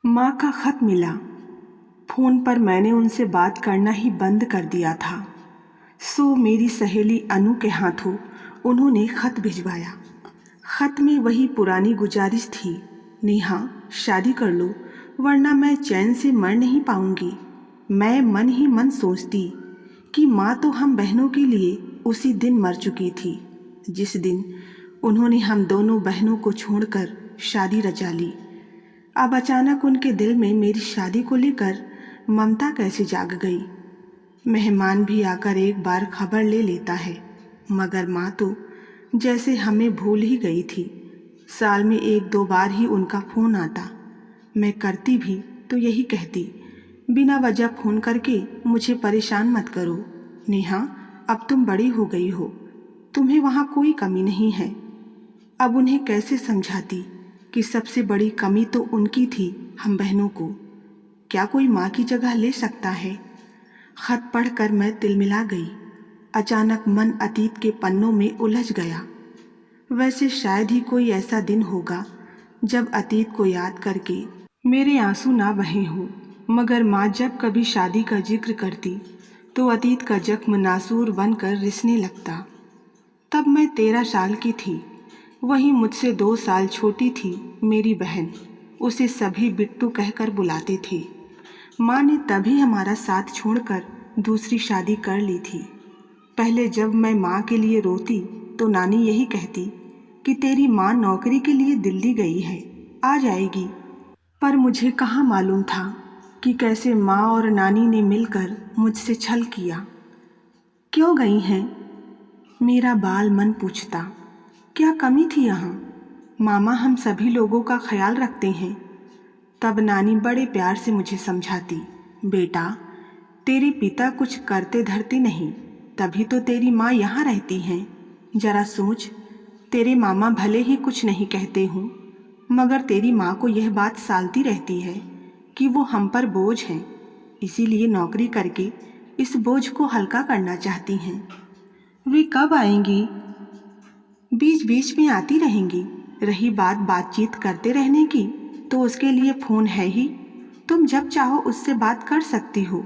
माँ का खत मिला। फ़ोन पर मैंने उनसे बात करना ही बंद कर दिया था। सो मेरी सहेली अनु के हाथों उन्होंने खत भिजवाया। खत में वही पुरानी गुजारिश थी, नेहा शादी कर लो वरना मैं चैन से मर नहीं पाऊंगी। मैं मन ही मन सोचती कि माँ तो हम बहनों के लिए उसी दिन मर चुकी थी जिस दिन उन्होंने हम दोनों बहनों को छोड़कर शादी रचा ली। अब अचानक उनके दिल में मेरी शादी को लेकर ममता कैसे जाग गई। मेहमान भी आकर एक बार खबर ले लेता है, मगर माँ तो जैसे हमें भूल ही गई थी। साल में एक दो बार ही उनका फ़ोन आता। मैं करती भी तो यही कहती, बिना वजह फ़ोन करके मुझे परेशान मत करो नेहा, अब तुम बड़ी हो गई हो, तुम्हें वहाँ कोई कमी नहीं है। अब उन्हें कैसे समझाती कि सबसे बड़ी कमी तो उनकी थी, हम बहनों को। क्या कोई माँ की जगह ले सकता है? खत पढ़कर मैं तिलमिला गई। अचानक मन अतीत के पन्नों में उलझ गया। वैसे शायद ही कोई ऐसा दिन होगा जब अतीत को याद करके मेरे आंसू ना बहे हों, मगर माँ जब कभी शादी का जिक्र करती तो अतीत का जख्म नासूर बनकर रिसने लगता। तब मैं 13 साल की थी। वही मुझसे 2 साल छोटी थी मेरी बहन, उसे सभी बिट्टू कहकर बुलाते थे। माँ ने तभी हमारा साथ छोड़कर दूसरी शादी कर ली थी। पहले जब मैं माँ के लिए रोती तो नानी यही कहती कि तेरी माँ नौकरी के लिए दिल्ली गई है, आ जाएगी। पर मुझे कहाँ मालूम था कि कैसे माँ और नानी ने मिलकर मुझसे छल किया। क्यों गई हैं? मेरा बाल मन पूछता। क्या कमी थी यहाँ? मामा हम सभी लोगों का ख्याल रखते हैं। तब नानी बड़े प्यार से मुझे समझाती, बेटा तेरे पिता कुछ करते धरते नहीं, तभी तो तेरी माँ यहाँ रहती हैं। जरा सोच, तेरे मामा भले ही कुछ नहीं कहते हों, मगर तेरी माँ को यह बात सालती रहती है कि वो हम पर बोझ हैं, इसीलिए नौकरी करके इस बोझ को हल्का करना चाहती हैं। वे कब आएंगी? बीच बीच में आती रहेंगी। रही बात बातचीत करते रहने की, तो उसके लिए फ़ोन है ही, तुम जब चाहो उससे बात कर सकती हो।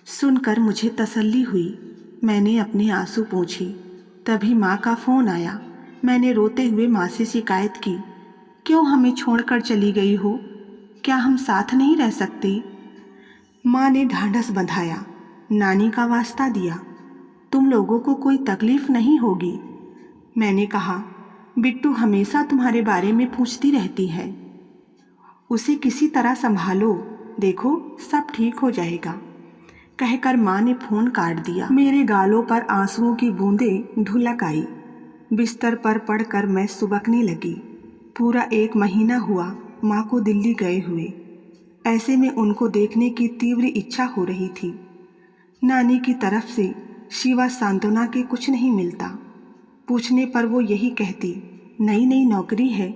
सुनकर मुझे तसल्ली हुई। मैंने अपने आंसू पोंछे। तभी माँ का फ़ोन आया। मैंने रोते हुए माँ से शिकायत की, क्यों हमें छोड़कर चली गई हो? क्या हम साथ नहीं रह सकते? माँ ने ढांढस बंधाया, नानी का वास्ता दिया, तुम लोगों को कोई तकलीफ़ नहीं होगी। मैंने कहा, बिट्टू हमेशा तुम्हारे बारे में पूछती रहती है, उसे किसी तरह संभालो, देखो सब ठीक हो जाएगा। कहकर माँ ने फ़ोन काट दिया। मेरे गालों पर आंसुओं की बूंदें ढुलक आई। बिस्तर पर पड़कर मैं सुबकने लगी। पूरा 1 महीना हुआ माँ को दिल्ली गए हुए। ऐसे में उनको देखने की तीव्र इच्छा हो रही थी। नानी की तरफ से शिवा सांत्वना के कुछ नहीं मिलता। पूछने पर वो यही कहती, नई नई नौकरी है,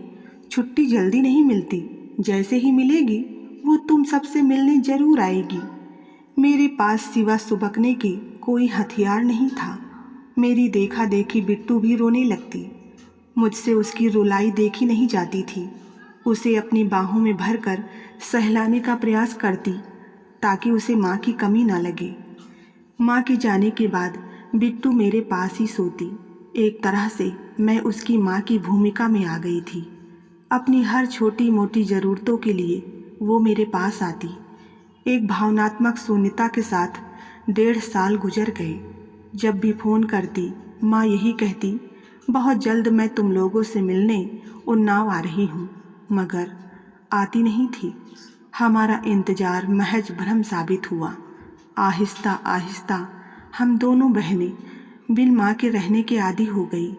छुट्टी जल्दी नहीं मिलती, जैसे ही मिलेगी वो तुम सबसे मिलने जरूर आएगी। मेरे पास सिवा सुबकने के कोई हथियार नहीं था। मेरी देखा देखी बिट्टू भी रोने लगती। मुझसे उसकी रुलाई देखी नहीं जाती थी। उसे अपनी बाहों में भरकर सहलाने का प्रयास करती ताकि उसे माँ की कमी ना लगे। माँ के जाने के बाद बिट्टू मेरे पास ही सोती। एक तरह से मैं उसकी माँ की भूमिका में आ गई थी। अपनी हर छोटी मोटी ज़रूरतों के लिए वो मेरे पास आती। एक भावनात्मक शून्यता के साथ 1.5 साल गुजर गए। जब भी फ़ोन करती माँ यही कहती, बहुत जल्द मैं तुम लोगों से मिलने उन्नाव आ रही हूँ, मगर आती नहीं थी। हमारा इंतज़ार महज भ्रम साबित हुआ। आहिस्ता आहिस्ता हम दोनों बहनें बिन माँ के रहने के आदी हो गई।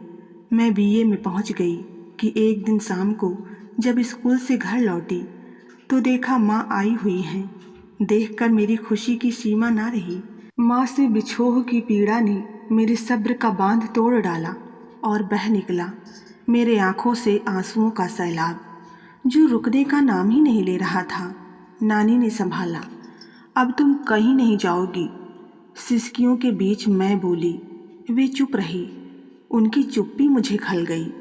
मैं बीए में पहुँच गई कि एक दिन शाम को जब स्कूल से घर लौटी तो देखा माँ आई हुई हैं। देखकर मेरी खुशी की सीमा ना रही। माँ से बिछोह की पीड़ा ने मेरे सब्र का बांध तोड़ डाला और बह निकला मेरे आँखों से आंसुओं का सैलाब, जो रुकने का नाम ही नहीं ले रहा था। नानी ने संभाला, अब तुम कहीं नहीं जाओगी। सिसकियों के बीच मैं बोली। वे चुप रही। उनकी चुप्पी मुझे खल गई।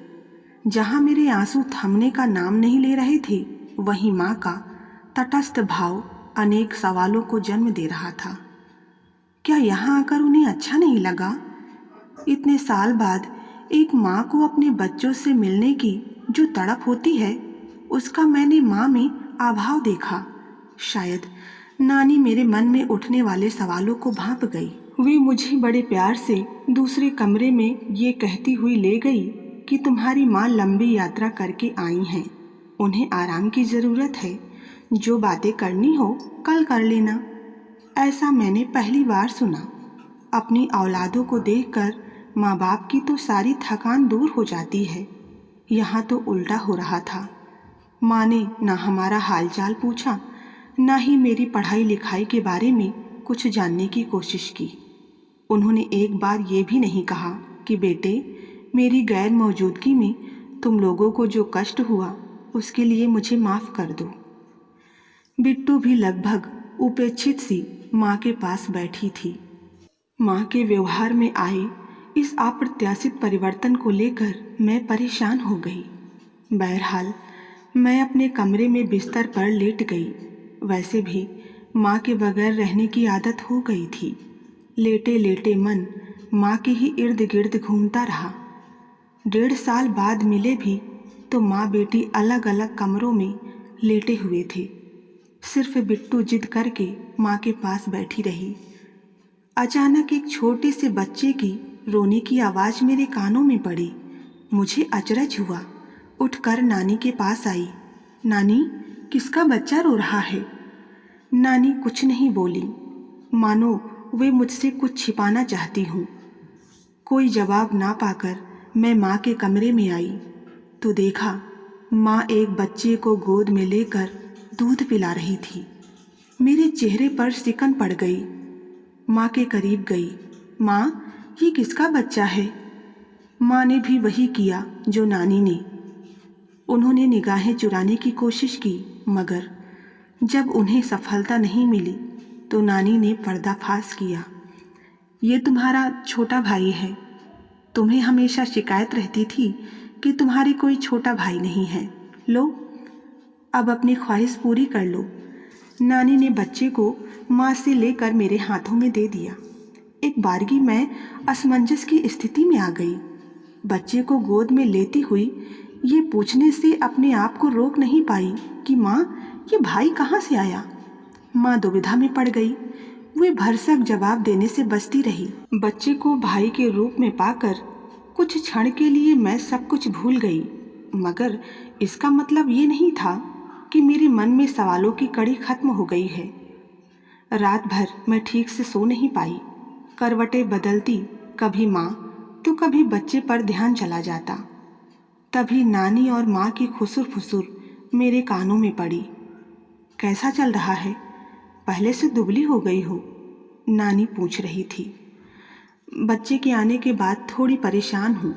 जहाँ मेरे आंसू थमने का नाम नहीं ले रहे थे, वहीं माँ का तटस्थ भाव अनेक सवालों को जन्म दे रहा था। क्या यहाँ आकर उन्हें अच्छा नहीं लगा? इतने साल बाद एक माँ को अपने बच्चों से मिलने की जो तड़प होती है, उसका मैंने माँ में अभाव देखा। शायद नानी मेरे मन में उठने वाले सवालों को भांप गई। वे मुझे बड़े प्यार से दूसरे कमरे में ये कहती हुई ले गई कि तुम्हारी माँ लंबी यात्रा करके आई हैं, उन्हें आराम की ज़रूरत है, जो बातें करनी हो कल कर लेना। ऐसा मैंने पहली बार सुना। अपनी औलादों को देखकर माँ बाप की तो सारी थकान दूर हो जाती है, यहाँ तो उल्टा हो रहा था। माँ ने ना हमारा हालचाल पूछा, ना ही मेरी पढ़ाई लिखाई के बारे में कुछ जानने की कोशिश की। उन्होंने एक बार ये भी नहीं कहा कि बेटे, मेरी गैर मौजूदगी में तुम लोगों को जो कष्ट हुआ उसके लिए मुझे माफ़ कर दो। बिट्टू भी लगभग उपेक्षित सी माँ के पास बैठी थी। माँ के व्यवहार में आए इस अप्रत्याशित परिवर्तन को लेकर मैं परेशान हो गई। बहरहाल मैं अपने कमरे में बिस्तर पर लेट गई। वैसे भी माँ के बगैर रहने की आदत हो गई थी। लेटे लेटे मन माँ के ही इर्द गिर्द घूमता रहा। 1.5 साल बाद मिले भी तो माँ बेटी अलग अलग कमरों में लेटे हुए थे। सिर्फ बिट्टू जिद करके माँ के पास बैठी रही। अचानक एक छोटे से बच्चे की रोने की आवाज़ मेरे कानों में पड़ी। मुझे अचरज हुआ। उठकर नानी के पास आई। नानी, किसका बच्चा रो रहा है? नानी कुछ नहीं बोली, मानो वे मुझसे कुछ छिपाना चाहती हूँ। कोई जवाब ना पाकर मैं माँ के कमरे में आई तो देखा माँ एक बच्चे को गोद में लेकर दूध पिला रही थी। मेरे चेहरे पर सिकन पड़ गई। माँ के करीब गई। माँ, ये किसका बच्चा है? माँ ने भी वही किया जो नानी ने। उन्होंने निगाहें चुराने की कोशिश की, मगर जब उन्हें सफलता नहीं मिली तो नानी ने पर्दाफाश किया। ये तुम्हारा छोटा भाई है। तुम्हें हमेशा शिकायत रहती थी कि तुम्हारे कोई छोटा भाई नहीं है। लो, अब अपनी ख्वाहिश पूरी कर लो। नानी ने बच्चे को माँ से लेकर मेरे हाथों में दे दिया। एक बारगी मैं असमंजस की स्थिति में आ गई। बच्चे को गोद में लेती हुई ये पूछने से अपने आप को रोक नहीं पाई कि माँ, ये भाई कहाँ से आया? माँ दुविधा में पड़ गई। वे भरसक जवाब देने से बचती रही। बच्चे को भाई के रूप में पाकर कुछ क्षण के लिए मैं सब कुछ भूल गई, मगर इसका मतलब ये नहीं था कि मेरे मन में सवालों की कड़ी खत्म हो गई है। रात भर मैं ठीक से सो नहीं पाई। करवटें बदलती, कभी माँ तो कभी बच्चे पर ध्यान चला जाता। तभी नानी और माँ की खुसुर फुसुर मेरे कानों में पड़ी। कैसा चल रहा है? पहले से दुबली हो गई हो? नानी पूछ रही थी। बच्चे के आने के बाद थोड़ी परेशान हूँ,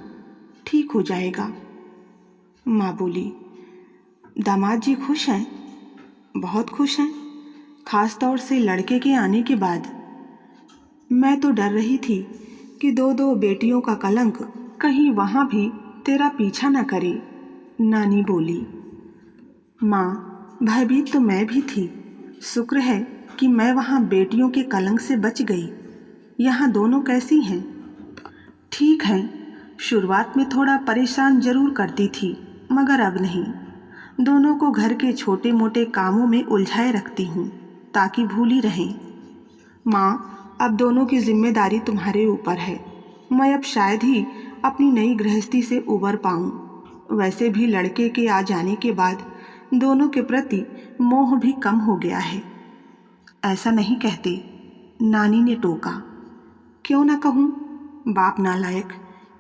ठीक हो जाएगा, माँ बोली। दामाद जी खुश हैं? बहुत खुश हैं, खास तौर से लड़के के आने के बाद। मैं तो डर रही थी कि दो बेटियों का कलंक कहीं वहाँ भी तेरा पीछा न करे, नानी बोली। माँ, भयभीत तो मैं भी थी। शुक्र है कि मैं वहाँ बेटियों के कलंक से बच गई। यहाँ दोनों कैसी हैं? ठीक हैं। शुरुआत में थोड़ा परेशान जरूर करती थी, मगर अब नहीं। दोनों को घर के छोटे मोटे कामों में उलझाए रखती हूँ ताकि भूली रहें। माँ, अब दोनों की जिम्मेदारी तुम्हारे ऊपर है। मैं अब शायद ही अपनी नई गृहस्थी से उबर पाऊँ। वैसे भी लड़के के आ जाने के बाद दोनों के प्रति मोह भी कम हो गया है। ऐसा नहीं कहते, नानी ने टोका। क्यों ना कहूँ, बाप नालायक।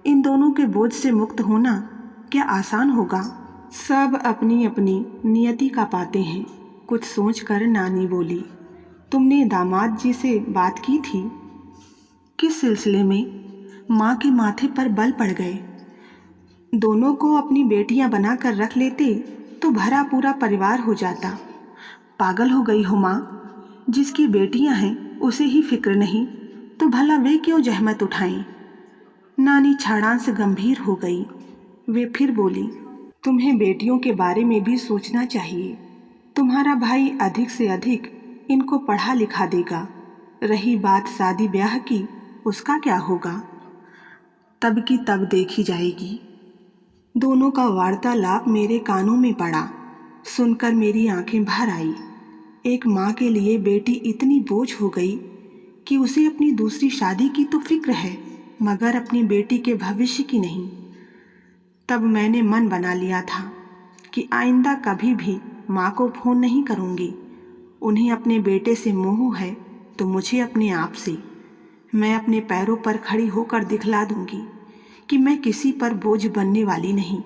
इन दोनों के बोझ से मुक्त होना क्या आसान होगा? सब अपनी अपनी नियति का पाते हैं, कुछ सोचकर नानी बोली। तुमने दामाद जी से बात की थी? किस सिलसिले में? माँ के माथे पर बल पड़ गए। दोनों को अपनी बेटियां बनाकर रख लेते तो भरा पूरा परिवार हो जाता। पागल हो गई हो माँ? जिसकी बेटियां हैं उसे ही फिक्र नहीं तो भला वे क्यों जहमत उठाएं? नानी छाड़ान से गंभीर हो गई। वे फिर बोली, तुम्हें बेटियों के बारे में भी सोचना चाहिए। तुम्हारा भाई अधिक से अधिक इनको पढ़ा लिखा देगा। रही बात शादी ब्याह की, उसका क्या होगा? तब की तब देखी जाएगी। दोनों का वार्तालाप मेरे कानों में पड़ा। सुनकर मेरी आंखें भर आई। एक माँ के लिए बेटी इतनी बोझ हो गई कि उसे अपनी दूसरी शादी की तो फिक्र है, मगर अपनी बेटी के भविष्य की नहीं। तब मैंने मन बना लिया था कि आइंदा कभी भी माँ को फ़ोन नहीं करूँगी। उन्हें अपने बेटे से मोह है तो मुझे अपने आप से। मैं अपने पैरों पर खड़ी होकर दिखला दूँगी कि मैं किसी पर बोझ बनने वाली नहीं।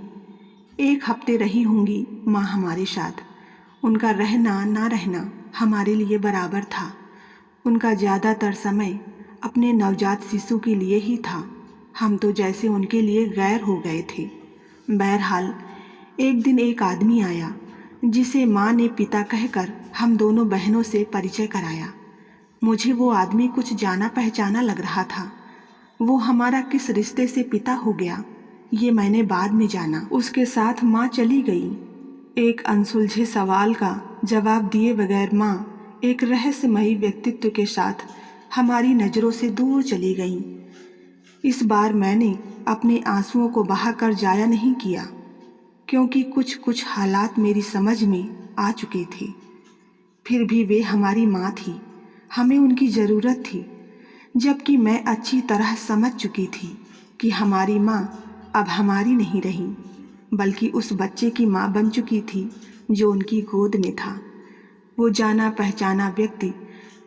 1 हफ्ते रही होंगी माँ हमारे साथ। उनका रहना ना रहना हमारे लिए बराबर था। उनका ज़्यादातर समय अपने नवजात शिशु के लिए ही था। हम तो जैसे उनके लिए गैर हो गए थे। बहरहाल एक दिन एक आदमी आया जिसे माँ ने पिता कहकर हम दोनों बहनों से परिचय कराया। मुझे वो आदमी कुछ जाना पहचाना लग रहा था। वो हमारा किस रिश्ते से पिता हो गया ये मैंने बाद में जाना। उसके साथ माँ चली गई। एक अनसुलझे सवाल का जवाब दिए बगैर माँ एक रहस्यमयी व्यक्तित्व के साथ हमारी नज़रों से दूर चली गई। इस बार मैंने अपने आंसुओं को बहाकर जाया नहीं किया, क्योंकि कुछ कुछ हालात मेरी समझ में आ चुके थे। फिर भी वे हमारी माँ थी, हमें उनकी ज़रूरत थी, जबकि मैं अच्छी तरह समझ चुकी थी कि हमारी माँ अब हमारी नहीं रही, बल्कि उस बच्चे की माँ बन चुकी थी जो उनकी गोद में था। वो जाना पहचाना व्यक्ति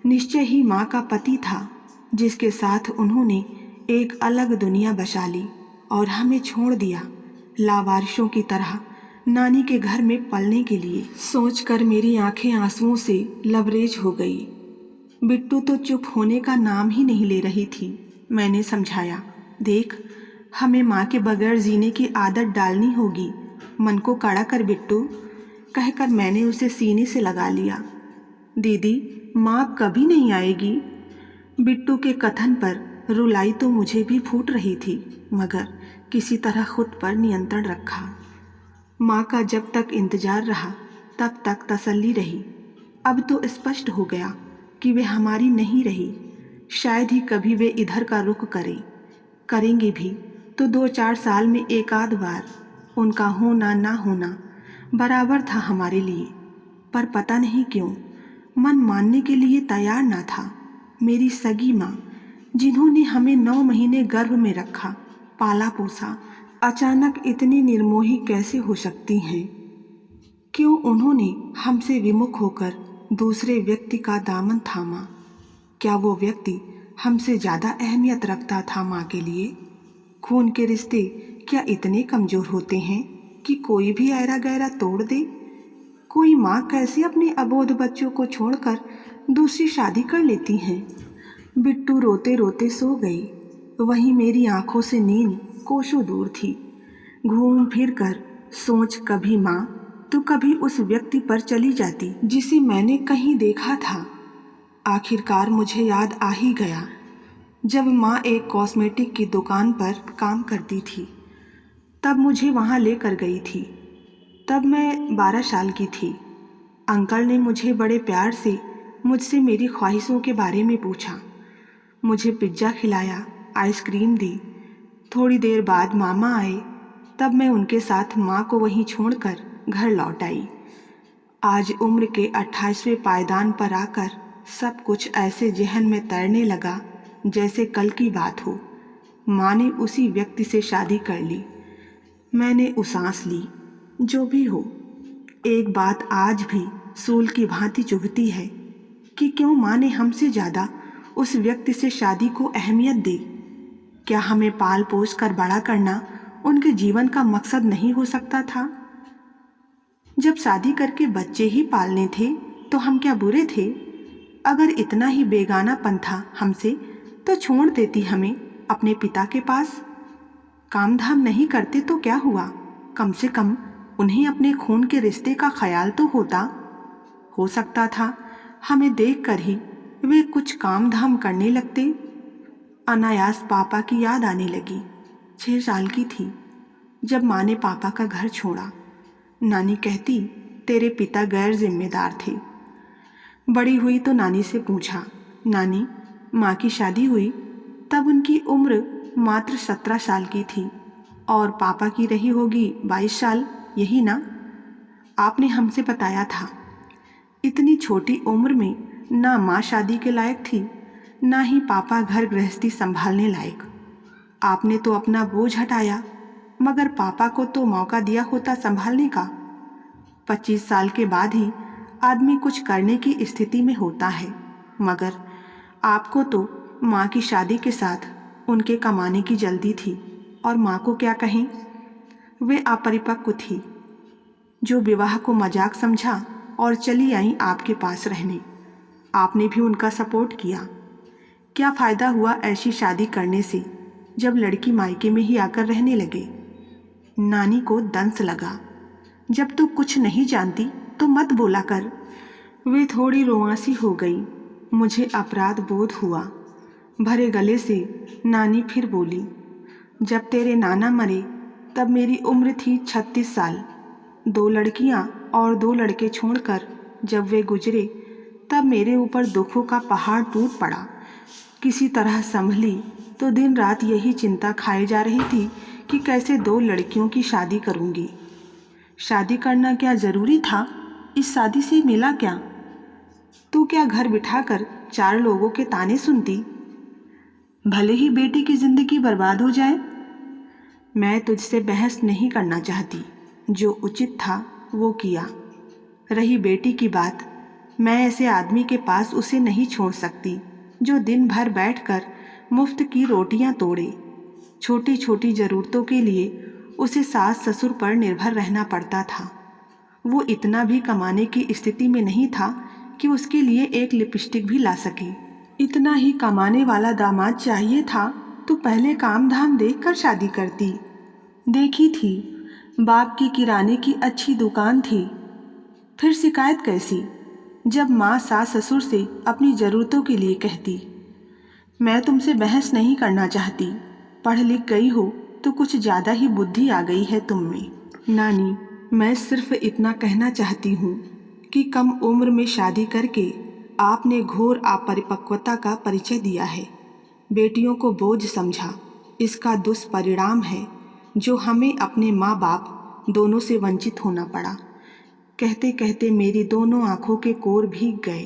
निश्चय ही माँ का पति था, जिसके साथ उन्होंने एक अलग दुनिया बसा ली और हमें छोड़ दिया लावारिशों की तरह नानी के घर में पलने के लिए। सोचकर मेरी आंखें आंसुओं से लबरेज हो गई। बिट्टू तो चुप होने का नाम ही नहीं ले रही थी। मैंने समझाया, देख, हमें माँ के बगैर जीने की आदत डालनी होगी। मन को कड़ा कर बिट्टू, कहकर मैंने उसे सीने से लगा लिया। दीदी, माँ अब कभी नहीं आएगी। बिट्टू के कथन पर रुलाई तो मुझे भी फूट रही थी, मगर किसी तरह खुद पर नियंत्रण रखा। माँ का जब तक इंतजार रहा तब तक तसल्ली रही। अब तो स्पष्ट हो गया कि वे हमारी नहीं रही। शायद ही कभी वे इधर का रुख करेंगे भी तो 2-4 साल में एक आध बार। उनका होना ना होना बराबर था हमारे लिए, पर पता नहीं क्यों मन मानने के लिए तैयार ना था। मेरी सगी माँ, जिन्होंने हमें 9 महीने गर्भ में रखा, पाला पोसा, अचानक इतनी निर्मोही कैसे हो सकती हैं? क्यों उन्होंने हमसे विमुख होकर दूसरे व्यक्ति का दामन थामा? क्या वो व्यक्ति हमसे ज़्यादा अहमियत रखता था माँ के लिए? खून के रिश्ते क्या इतने कमज़ोर होते हैं कि कोई भी ऐरा गैरा तोड़ दे? कोई माँ कैसे अपने अबोध बच्चों को छोड़कर दूसरी शादी कर लेती हैं? बिट्टू रोते रोते सो गई। वहीं मेरी आंखों से नींद कोसों दूर थी। घूम फिर कर सोच कभी माँ तो कभी उस व्यक्ति पर चली जाती जिसे मैंने कहीं देखा था। आखिरकार मुझे याद आ ही गया, जब माँ एक कॉस्मेटिक की दुकान पर काम करती थी, तब मुझे वहाँ लेकर गई थी। तब मैं 12 साल की थी। अंकल ने मुझे बड़े प्यार से मुझसे मेरी ख्वाहिशों के बारे में पूछा। मुझे पिज्ज़ा खिलाया, आइसक्रीम दी। थोड़ी देर बाद मामा आए, तब मैं उनके साथ माँ को वहीं छोड़कर घर लौट आई। आज उम्र के 28वें पायदान पर आकर सब कुछ ऐसे जहन में तैरने लगा जैसे कल की बात हो। माँ ने उसी व्यक्ति से शादी कर ली। मैंने उसास ली। जो भी हो, एक बात आज भी सूल की भांति चुभती है कि क्यों माँ ने हमसे ज़्यादा उस व्यक्ति से शादी को अहमियत दी। क्या हमें पाल पोस कर बड़ा करना उनके जीवन का मकसद नहीं हो सकता था? जब शादी करके बच्चे ही पालने थे तो हम क्या बुरे थे? अगर इतना ही बेगानापन था हमसे तो छोड़ देती हमें अपने पिता के पास। काम धाम नहीं करते तो क्या हुआ, कम से कम उन्हें अपने खून के रिश्ते का ख्याल तो होता। हो सकता था हमें देखकर ही वे कुछ काम धाम करने लगते। अनायास पापा की याद आने लगी। 6 साल की थी जब माँ ने पापा का घर छोड़ा। नानी कहती, तेरे पिता गैर जिम्मेदार थे। बड़ी हुई तो नानी से पूछा, नानी माँ की शादी हुई तब उनकी उम्र मात्र 17 साल की थी और पापा की रही होगी 22 साल, यही ना? आपने हमसे बताया था। इतनी छोटी उम्र में ना माँ शादी के लायक थी, ना ही पापा घर गृहस्थी संभालने लायक। आपने तो अपना बोझ हटाया, मगर पापा को तो मौका दिया होता संभालने का। 25 साल के बाद ही आदमी कुछ करने की स्थिति में होता है, मगर आपको तो माँ की शादी के साथ उनके कमाने की जल्दी थी। और माँ को क्या कहें, वे अपरिपक्व थी जो विवाह को मजाक समझा और चली आई आपके पास रहने। आपने भी उनका सपोर्ट किया। क्या फ़ायदा हुआ ऐसी शादी करने से जब लड़की मायके में ही आकर रहने लगे? नानी को दंस लगा। जब तू कुछ नहीं जानती तो मत बोला कर। वे थोड़ी रोआंसी हो गई। मुझे अपराध बोध हुआ। भरे गले से नानी फिर बोली, जब तेरे नाना मरे तब मेरी उम्र थी 36 साल। 2 लड़कियां और 2 लड़के छोड़कर जब वे गुजरे तब मेरे ऊपर दुखों का पहाड़ टूट पड़ा। किसी तरह संभली तो दिन रात यही चिंता खाए जा रही थी कि कैसे 2 लड़कियों की शादी करूंगी। शादी करना क्या ज़रूरी था? इस शादी से मिला क्या? तू क्या घर बिठाकर 4 लोगों के ताने सुनती? भले ही बेटी की ज़िंदगी बर्बाद हो जाए। मैं तुझसे बहस नहीं करना चाहती। जो उचित था वो किया। रही बेटी की बात, मैं ऐसे आदमी के पास उसे नहीं छोड़ सकती जो दिन भर बैठकर मुफ्त की रोटियां तोड़े। छोटी छोटी ज़रूरतों के लिए उसे सास ससुर पर निर्भर रहना पड़ता था। वो इतना भी कमाने की स्थिति में नहीं था कि उसके लिए एक लिपस्टिक भी ला सके। इतना ही कमाने वाला दामाद चाहिए था तो पहले काम धाम देखकर शादी करती। देखी थी, बाप की किराने की अच्छी दुकान थी। फिर शिकायत कैसी जब माँ सास ससुर से अपनी ज़रूरतों के लिए कहती। मैं तुमसे बहस नहीं करना चाहती। पढ़ लिख गई हो तो कुछ ज़्यादा ही बुद्धि आ गई है तुम में। नानी, मैं सिर्फ इतना कहना चाहती हूँ कि कम उम्र में शादी करके आपने घोर अपरिपक्वता का परिचय दिया है। बेटियों को बोझ समझा। इसका दुष्परिणाम है जो हमें अपने माँ बाप दोनों से वंचित होना पड़ा। कहते कहते मेरी दोनों आंखों के कोर भीग गए।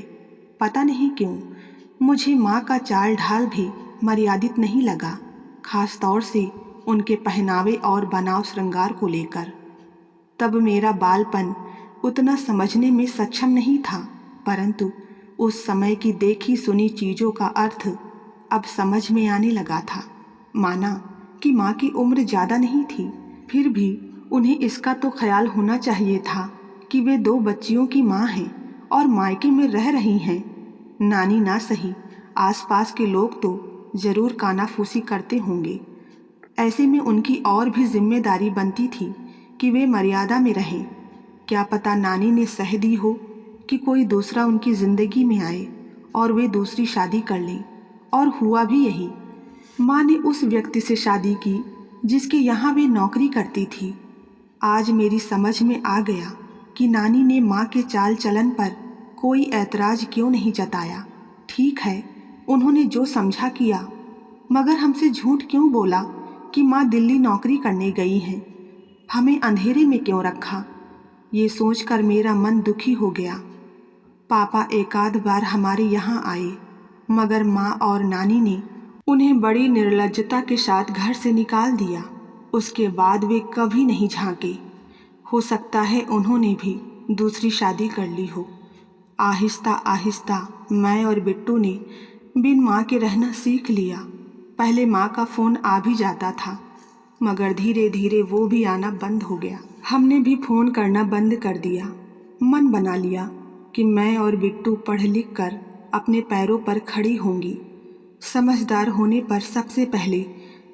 पता नहीं क्यों मुझे माँ का चाल ढाल भी मर्यादित नहीं लगा, खास तौर से उनके पहनावे और बनाव श्रृंगार को लेकर। तब मेरा बालपन उतना समझने में सक्षम नहीं था, परंतु उस समय की देखी सुनी चीज़ों का अर्थ अब समझ में आने लगा था। माना कि माँ की उम्र ज़्यादा नहीं थी, फिर भी उन्हें इसका तो ख्याल होना चाहिए था कि वे 2 बच्चियों की माँ हैं और मायके में रह रही हैं। नानी ना सही, आसपास के लोग तो ज़रूर कानाफूसी करते होंगे। ऐसे में उनकी और भी जिम्मेदारी बनती थी कि वे मर्यादा में रहें। क्या पता नानी ने सह दी हो कि कोई दूसरा उनकी ज़िंदगी में आए और वे दूसरी शादी कर लें, और हुआ भी यही। माँ ने उस व्यक्ति से शादी की जिसके यहाँ वे नौकरी करती थी। आज मेरी समझ में आ गया कि नानी ने माँ के चाल चलन पर कोई ऐतराज़ क्यों नहीं जताया। ठीक है, उन्होंने जो समझा किया, मगर हमसे झूठ क्यों बोला कि माँ दिल्ली नौकरी करने गई हैं? हमें अंधेरे में क्यों रखा? ये सोचकर मेरा मन दुखी हो गया। पापा एकाध बार हमारे यहाँ आए, मगर माँ और नानी ने उन्हें बड़ी निर्लज्जता के साथ घर से निकाल दिया। उसके बाद वे कभी नहीं झांके। हो सकता है उन्होंने भी दूसरी शादी कर ली हो। आहिस्ता आहिस्ता मैं और बिट्टू ने बिन माँ के रहना सीख लिया। पहले माँ का फ़ोन आ भी जाता था, मगर धीरे धीरे वो भी आना बंद हो गया। हमने भी फ़ोन करना बंद कर दिया। मन बना लिया कि मैं और बिट्टू पढ़ लिख कर अपने पैरों पर खड़ी होंगी। समझदार होने पर सबसे पहले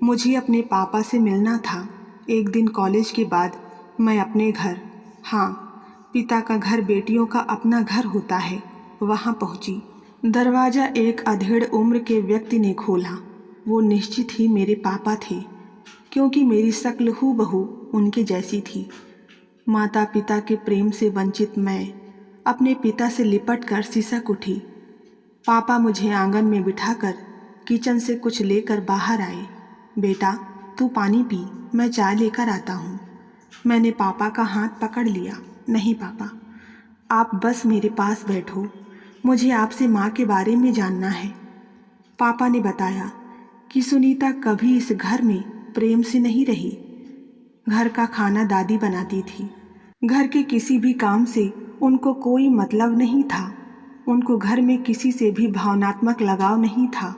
मुझे अपने पापा से मिलना था। एक दिन कॉलेज के बाद मैं अपने घर, हाँ, पिता का घर बेटियों का अपना घर होता है, वहाँ पहुँची। दरवाज़ा एक अधेड़ उम्र के व्यक्ति ने खोला। वो निश्चित ही मेरे पापा थे, क्योंकि मेरी शक्ल हूबहू उनके जैसी थी। माता पिता के प्रेम से वंचित मैं अपने पिता से लिपट कर सिसक उठी। पापा मुझे आंगन में बिठाकर किचन से कुछ लेकर बाहर आए। बेटा, तू पानी पी, मैं चाय लेकर आता हूँ। मैंने पापा का हाथ पकड़ लिया। नहीं पापा, आप बस मेरे पास बैठो, मुझे आपसे माँ के बारे में जानना है। पापा ने बताया कि सुनीता कभी इस घर में प्रेम से नहीं रही। घर का खाना दादी बनाती थी। घर के किसी भी काम से उनको कोई मतलब नहीं था। उनको घर में किसी से भी भावनात्मक लगाव नहीं था।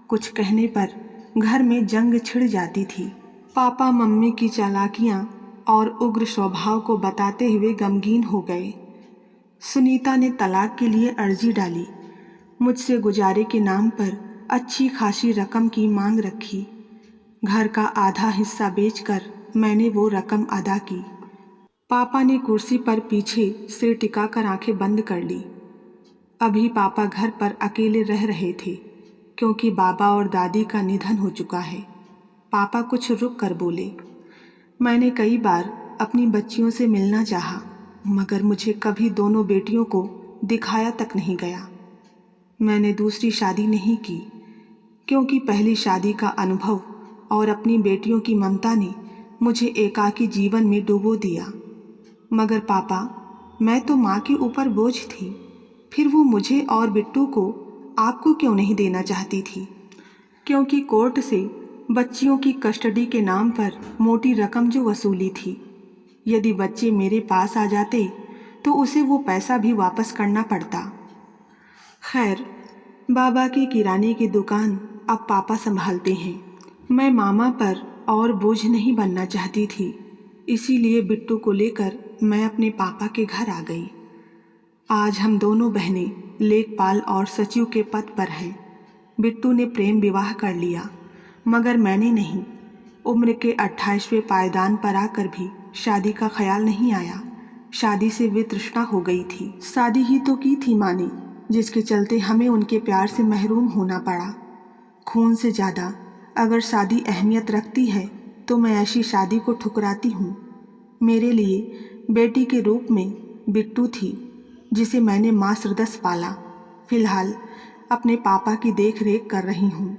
कुछ कहने पर घर में जंग छिड़ जाती थी। पापा मम्मी की चालाकियाँ और उग्र स्वभाव को बताते हुए गमगीन हो गए। सुनीता ने तलाक के लिए अर्जी डाली। मुझसे गुजारे के नाम पर अच्छी खासी रकम की मांग रखी। घर का आधा हिस्सा बेचकर मैंने वो रकम अदा की। पापा ने कुर्सी पर पीछे सिर टिकाकर आंखें बंद कर ली। अभी पापा घर पर अकेले रह रहे थे क्योंकि बाबा और दादी का निधन हो चुका है। पापा कुछ रुक कर बोले। मैंने कई बार अपनी बच्चियों से मिलना चाहा, मगर मुझे कभी दोनों बेटियों को दिखाया तक नहीं गया। मैंने दूसरी शादी नहीं की क्योंकि पहली शादी का अनुभव और अपनी बेटियों की ममता ने मुझे एकाकी जीवन में डुबो दिया। मगर पापा, मैं तो माँ के ऊपर बोझ थी। फिर वो मुझे और बिट्टू को आपको क्यों नहीं देना चाहती थी? क्योंकि कोर्ट से बच्चियों की कस्टडी के नाम पर मोटी रकम जो वसूली थी, यदि बच्चे मेरे पास आ जाते तो उसे वो पैसा भी वापस करना पड़ता। खैर, बाबा की किराने की दुकान अब पापा संभालते हैं। मैं मामा पर और बोझ नहीं बनना चाहती थी, इसीलिए बिट्टू को लेकर मैं अपने पापा के घर आ गई। आज हम दोनों बहनें लेखपाल और सचिव के पद पर हैं। बिट्टू ने प्रेम विवाह कर लिया, मगर मैंने नहीं। उम्र के 28वें पायदान पर आकर भी शादी का ख्याल नहीं आया। शादी से वितृष्णा हो गई थी। शादी ही तो की थी माँ ने, जिसके चलते हमें उनके प्यार से महरूम होना पड़ा। खून से ज़्यादा अगर शादी अहमियत रखती है तो मैं ऐसी शादी को ठुकराती हूँ। मेरे लिए बेटी के रूप में बिट्टू थी, जिसे मैंने माँ सरदस पाला। फिलहाल अपने पापा की देख रेख कर रही हूँ।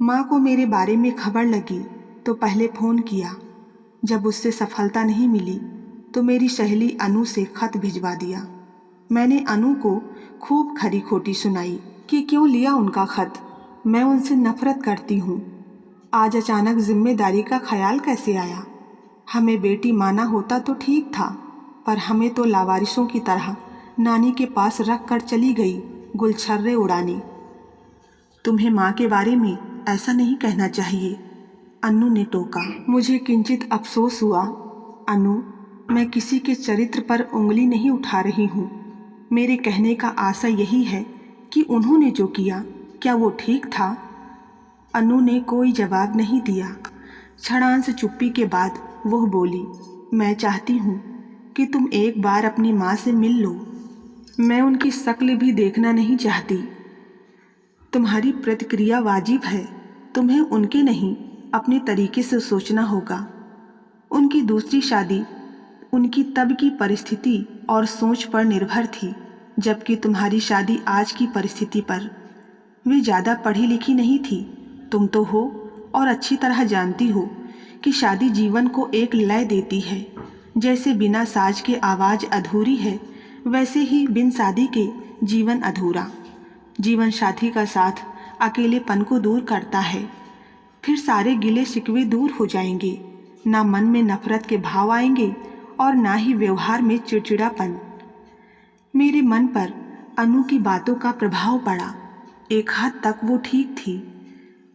माँ को मेरे बारे में खबर लगी तो पहले फ़ोन किया। जब उससे सफलता नहीं मिली तो मेरी सहेली अनु से खत भिजवा दिया। मैंने अनु को खूब खरी खोटी सुनाई कि क्यों लिया उनका खत, मैं उनसे नफरत करती हूँ। आज अचानक जिम्मेदारी का ख्याल कैसे आया? हमें बेटी माना होता तो ठीक था, पर हमें तो लावारिसों की तरह नानी के पास रख कर चली गई गुलछर्रे उड़ाने। तुम्हें माँ के बारे में ऐसा नहीं कहना चाहिए, अन्नू ने टोका। मुझे किंचित अफसोस हुआ। अनु, मैं किसी के चरित्र पर उंगली नहीं उठा रही हूँ। मेरे कहने का आशय यही है कि उन्होंने जो किया क्या वो ठीक था? अनु ने कोई जवाब नहीं दिया। क्षणांश चुप्पी के बाद वह बोली, मैं चाहती हूँ कि तुम एक बार अपनी माँ से मिल लो। मैं उनकी शक्ल भी देखना नहीं चाहती। तुम्हारी प्रतिक्रिया वाजिब है, तुम्हें उनके नहीं अपने तरीके से सोचना होगा। उनकी दूसरी शादी उनकी तब की परिस्थिति और सोच पर निर्भर थी, जबकि तुम्हारी शादी आज की परिस्थिति पर। वे ज़्यादा पढ़ी लिखी नहीं थी, तुम तो हो और अच्छी तरह जानती हो कि शादी जीवन को एक लय देती है। जैसे बिना साज के आवाज़ अधूरी है, वैसे ही बिन शादी के जीवन अधूरा। जीवन साथी का साथ अकेलेपन को दूर करता है। फिर सारे गिले शिकवे दूर हो जाएंगे, ना मन में नफरत के भाव आएंगे और ना ही व्यवहार में चिड़चिड़ापन। मेरे मन पर अनु की बातों का प्रभाव पड़ा। एक हद तक वो ठीक थी।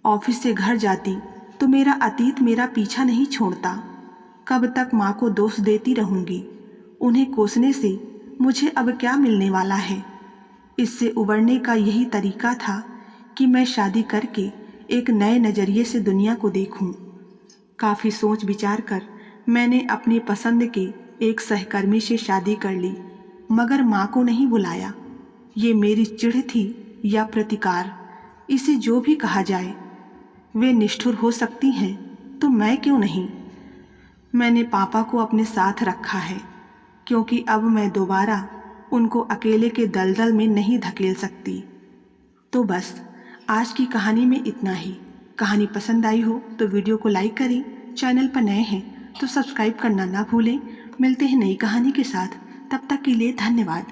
ऑफिस से घर जाती तो मेरा अतीत मेरा पीछा नहीं छोड़ता। कब तक माँ को दोष देती रहूँगी? उन्हें कोसने से मुझे अब क्या मिलने वाला है? इससे उबरने का यही तरीका था कि मैं शादी करके एक नए नज़रिए से दुनिया को देखूं। काफ़ी सोच विचार कर मैंने अपनी पसंद के एक सहकर्मी से शादी कर ली, मगर माँ को नहीं बुलाया। ये मेरी चिढ़ थी या प्रतिकार, इसे जो भी कहा जाए। वे निष्ठुर हो सकती हैं तो मैं क्यों नहीं? मैंने पापा को अपने साथ रखा है क्योंकि अब मैं दोबारा उनको अकेले के दलदल में नहीं धकेल सकती। तो बस आज की कहानी में इतना ही। कहानी पसंद आई हो तो वीडियो को लाइक करें, चैनल पर नए हैं तो सब्सक्राइब करना ना भूलें। मिलते हैं नई कहानी के साथ, तब तक के लिए धन्यवाद।